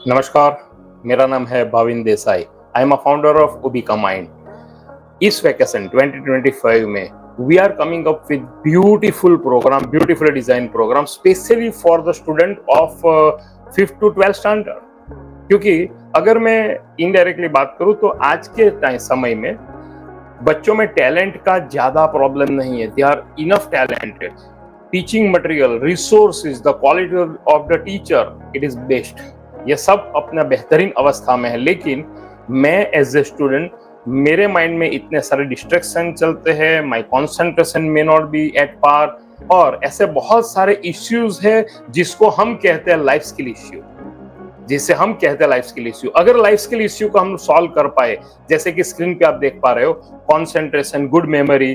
नमस्कार, मेरा नाम है Bhavin Desai. I am a founder of Ubika Mind. इस वैकेशन 2025 में we are coming up with beautiful design program specially for the student of 5th to 12th standard. क्योंकि अगर मैं इनडायरेक्टली बात करूं तो आज के समय में बच्चों में टैलेंट का ज्यादा प्रॉब्लम नहीं है। They are enough talented. Teaching material, resources, the quality of the teacher, it is best. ये सब अपना बेहतरीन अवस्था में है, लेकिन मैं एज ए स्टूडेंट, मेरे माइंड में इतने सारे डिस्ट्रैक्शन चलते हैं, my concentration may not be at par, और ऐसे बहुत सारे इश्यूज है जिसको हम कहते हैं लाइफ स्किल इश्यू। अगर लाइफ स्किल इश्यू को हम सॉल्व कर पाए, जैसे कि स्क्रीन पे आप देख पा रहे हो, कंसंट्रेशन, गुड मेमोरी,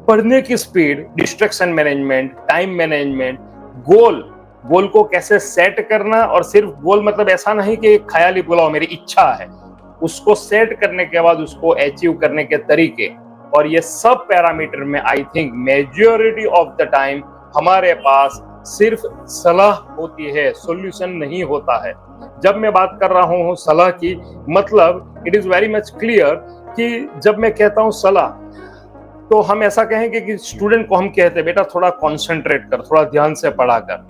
पढ़ने की speed, distraction management, time management, goal goal को कैसे सेट करना, और सिर्फ गोल मतलब ऐसा नहीं कि ख्याली बुलाओ मेरी इच्छा है, उसको सेट करने के बाद उसको अचीव करने के तरीके, और ये सब पैरामीटर में I think majority of the time हमारे पास सिर्फ सलाह होती है, सॉल्यूशन नहीं होता है। जब मैं बात कर रहा हूँ सलाह की, मतलब it is very much clear कि जब मैं कहता हूँ सलाह, तो हम ऐसा कहेंगे कि स्टूडेंट को हम कहते हैं बेटा थोड़ा कंसंट्रेट कर, थोड़ा ध्यान से पढ़ा कर,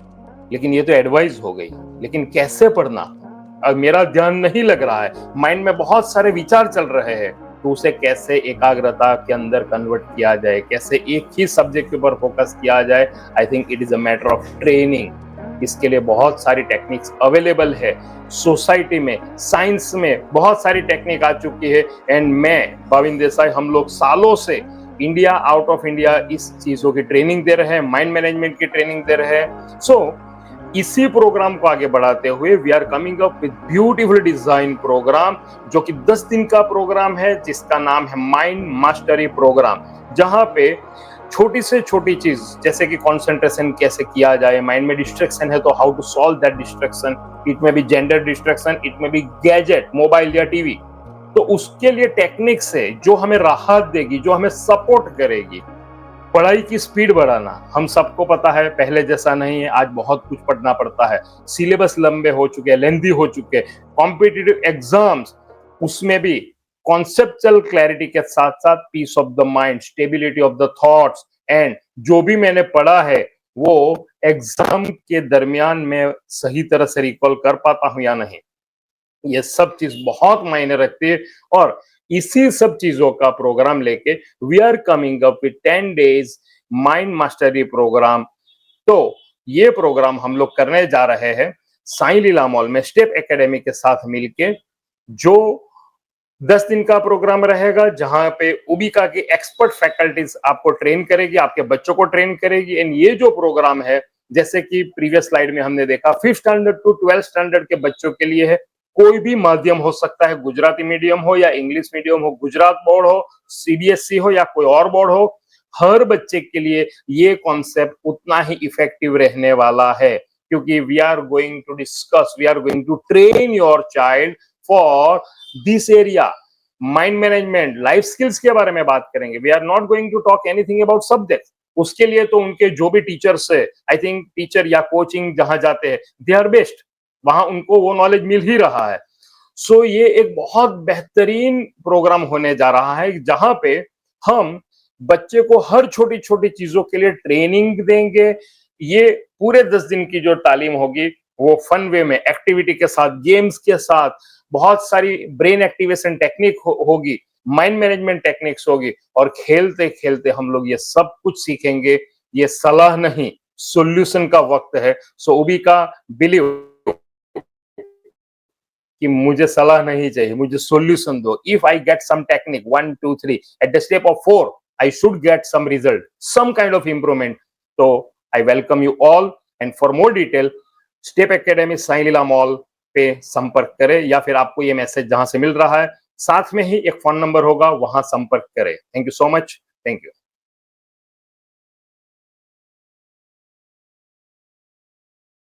लेकिन ये तो एडवाइस हो गई। लेकिन कैसे पढ़ना, अब मेरा ध्यान नहीं लग रहा है, माइंड में बहुत सारे विचार चल रहे हैं, तो उसे कैसे एकाग्रता के अंदर कन्वर्ट किया जाए, कैसे एक ही सब्जेक्ट के ऊपर फोकस किया जाए, I think it is a matter of training. इसके लिए बहुत सारी टेक्निक्स अवेलेबल है सोसाइटी में, साइंस में बहुत सारी टेक्निक आ चुकी है, एंड मैं भाविन देसाई, हम लोग सालों से इंडिया, आउट ऑफ इंडिया इस चीजों की ट्रेनिंग दे रहे हैं, माइंड मैनेजमेंट की ट्रेनिंग दे रहे हैं। सो इसी प्रोग्राम को आगे बढ़ाते हुए we are coming up with beautiful design program, जो कि 10 दिन का प्रोग्राम है, जिसका नाम है माइंड मास्टरी प्रोग्राम, जहां पे छोटी से छोटी चीज, जैसे कि कंसंट्रेशन कैसे किया जाए, माइंड में डिस्ट्रैक्शन है तो how to solve that distraction, it may be gender distraction, it may be gadget, mobile या टीवी, तो उसके लिए टेक्निक्स है जो हमें राहत देगी, जो हमें सपोर्ट करेगी। पढ़ाई की स्पीड बढ़ाना, हम सबको पता है पहले जैसा नहीं है, आज बहुत कुछ पढ़ना पड़ता है, सिलेबस लंबे हो चुके हैं, लेंथी हो चुके हैं, कॉम्पिटिटिव एग्जाम्स, उसमें भी कॉन्सेप्चुअल क्लैरिटी के साथ साथ peace of the mind, stability of the thoughts, and जो भी मैंने पढ़ा है वो एग्जाम के दरमियान में सही तरह से रिकॉल कर पाता हूं या नहीं, ये सब चीज बहुत मायने रखती है। और इसी सब चीजों का प्रोग्राम लेके we are coming up with 10 days mind mastery program. तो ये प्रोग्राम हम लोग करने जा रहे हैं साई लीला मॉल में स्टेप एकेडमी के साथ मिलके, जो 10 दिन का प्रोग्राम रहेगा, जहां पे उबिका की एक्सपर्ट फैकल्टीज आपको ट्रेन करेगी, आपके बच्चों को ट्रेन करेगी। एंड ये जो प्रोग्राम है, जैसे कि प्रीवियस स्लाइड में हमने देखा, 5th standard to 12th standard के बच्चों के लिए है। कोई भी माध्यम हो सकता है, गुजराती मीडियम हो या इंग्लिश मीडियम हो, गुजरात बोर्ड हो, सीबीएसई हो या कोई और बोर्ड हो, हर बच्चे के लिए ये कॉन्सेप्ट उतना ही इफेक्टिव रहने वाला है, क्योंकि we are going to train your child for this area. Mind management, life skills के बारे में बात करेंगे। We are not going to talk anything about subject. उसके लिए तो उनके जो भी टीचर्स है, आई थिंक टीचर या कोचिंग जहां जाते हैं, दे आर बेस्ट, वहां उनको वो नॉलेज मिल ही रहा है। सो ये एक बहुत बेहतरीन प्रोग्राम होने जा रहा है, जहां पे हम बच्चे को हर छोटी छोटी चीजों के लिए ट्रेनिंग देंगे। ये पूरे 10 दिन की जो तालीम होगी वो फन वे में, एक्टिविटी के साथ, गेम्स के साथ, बहुत सारी ब्रेन एक्टिवेशन टेक्निक होगी, माइंड मैनेजमेंट टेक्निक्स होगी, और खेलते खेलते हम लोग ये सब कुछ सीखेंगे। ये सलाह नहीं, सॉल्यूशन का वक्त है। सो उबिका बिलीव कि मुझे सलाह नहीं चाहिए, मुझे सॉल्यूशन दो। If I get some technique 1 2 3 at the step of 4, I should get some result, some kind of improvement. तो I welcome you all, and for more detail Step Academy Sai Leela mall पे संपर्क करें, या फिर आपको ये मैसेज जहां से मिल रहा है, साथ में ही एक फोन नंबर होगा, वहां संपर्क करें। Thank you so much. Thank you.